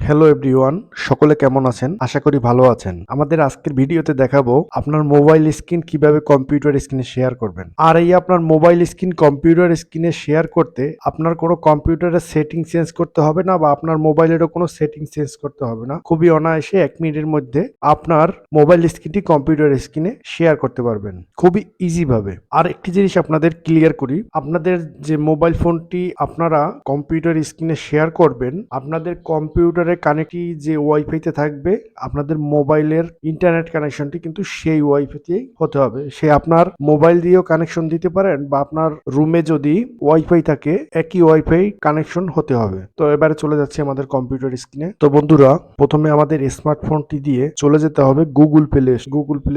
Hello everyone, সকলে কেমন আছেন? আশা করি ভালো আছেন। আমাদের আজকের ভিডিওতে দেখাবো আপনার মোবাইল স্ক্রিন কিভাবে কম্পিউটার স্ক্রিনে শেয়ার করবেন। আর এই আপনার মোবাইল স্ক্রিন কম্পিউটার স্ক্রিনে শেয়ার করতে আপনার কোনো কম্পিউটারের সেটিং চেঞ্জ করতে হবে না, বা আপনার মোবাইলেরও কোনো সেটিং চেঞ্জ করতে হবে না। খুবই অনায়াসে 1 মিনিটের মধ্যে আপনার মোবাইল স্ক্রিনটি কম্পিউটার স্ক্রিনে শেয়ার করতে পারবেন, খুবই ইজি ভাবে। আর একটি জিনিস আপনাদের ক্লিয়ার করি, আপনাদের যে মোবাইল ফোনটি আপনারা কম্পিউটার স্ক্রিনে শেয়ার করবেন, আপনাদের কম্পিউটারের কানেক্টটি যে ওয়াইফাইতে থাকবে, আপনাদের মোবাইলের ইন্টারনেট কানেকশনটি কিন্তু সেই ওয়াইফাইতেই হতে হবে। সে আপনার মোবাইল দিয়েও কানেকশন দিতে পারেন, বা আপনার রুমে যদি ওয়াইফাই থাকে একই ওয়াইফাই কানেকশন হতে হবে। তো এবারে চলে যাচ্ছে আমাদের কম্পিউটার স্ক্রিনে। তো বন্ধুরা, প্রথমে আমাদের স্মার্টফোনটি দিয়ে চলে যেতে হবে গুগল প্লে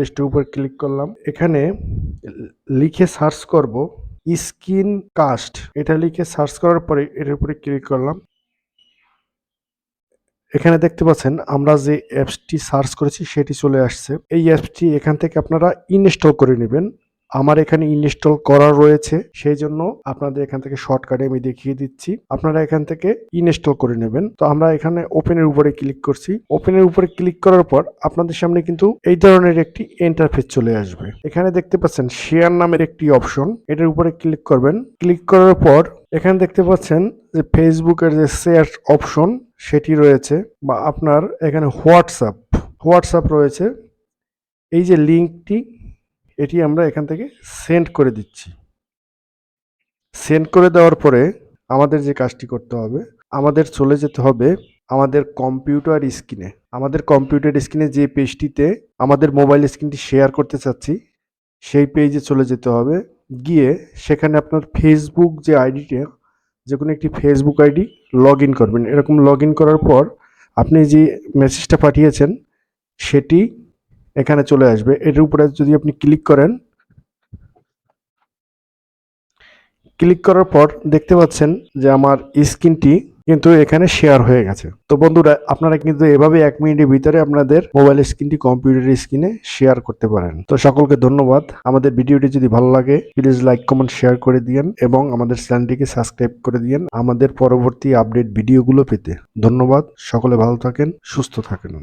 স্টোর উপর ক্লিক করলাম। এখানে লিখে সার্চ করব স্ক্রিন কাস্ট। এটা লিখে সার্চ করার পরে এর উপরে ক্লিক করলাম। এখানে দেখতে পাচ্ছেন আমরা যে অ্যাপসটি সার্চ করেছি সেটি চলে আসছে। এই অ্যাপসটি এখান থেকে আপনারা ইনস্টল করে নেবেন। আমার এখানে ইনস্টল করা রয়েছে, সেই জন্য আপনাদের এখান থেকে শর্টকাটে আমি দেখিয়ে দিচ্ছি। আপনারা এখান থেকে ইনস্টল করে নেবেন। তো আমরা এখানে ওপেনের উপরে ক্লিক করছি। ওপেনের উপরে ক্লিক করার পর আপনাদের সামনে কিন্তু এই ধরনের একটি ইন্টারফেস চলে আসবে। এখানে দেখতে পাচ্ছেন শেয়ার নামের একটি অপশন, এটার উপরে ক্লিক করবেন। ক্লিক করার পর এখানে দেখতে পাচ্ছেন যে ফেসবুকের যে শেয়ার অপশন সেটি রয়েছে, বা আপনার এখানে হোয়াটসঅ্যাপ রয়েছে। এই যে লিঙ্কটি, এটি আমরা এখান থেকে সেন্ড করে দিচ্ছি। সেন্ড করে দেওয়ার পরে আমাদের যে কাজটি করতে হবে, আমাদের চলে যেতে হবে আমাদের কম্পিউটার স্ক্রিনে। আমাদের কম্পিউটার স্ক্রিনে যে পেজটিতে আমাদের মোবাইল স্ক্রিনটি শেয়ার করতে চাচ্ছি, সেই পেজে চলে যেতে হবে। গিয়ে সেখানে আপনার ফেসবুক যে আইডিটা, যে কোনো একটি ফেসবুক আইডি লগ ইন করবেন। এরকম লগ ইন করার পর আপনি যে মেসেজটা পাঠিয়েছেন সেটি এখানে চলে আসবে। এর উপরে যদি আপনি ক্লিক করেন, ক্লিক করার পর দেখতে পাচ্ছেন যে আমার স্ক্রিনটি কিন্তু এখানে শেয়ার হয়ে গেছে। তো বন্ধুরা, আপনারা কিন্তু এভাবে 1 মিনিটের ভিতরে আপনাদের মোবাইল স্ক্রিনটি কম্পিউটার স্ক্রিনে শেয়ার করতে পারেন। তো সকলকে ধন্যবাদ। আমাদের ভিডিওটি যদি ভালো লাগে প্লিজ লাইক কমেন্ট শেয়ার করে দিয়েন, এবং আমাদের চ্যানেলটিকে সাবস্ক্রাইব করে দিয়েন আমাদের পরবর্তী আপডেট ভিডিওগুলো পেতে। ধন্যবাদ। সকলে ভালো থাকেন, সুস্থ থাকেন।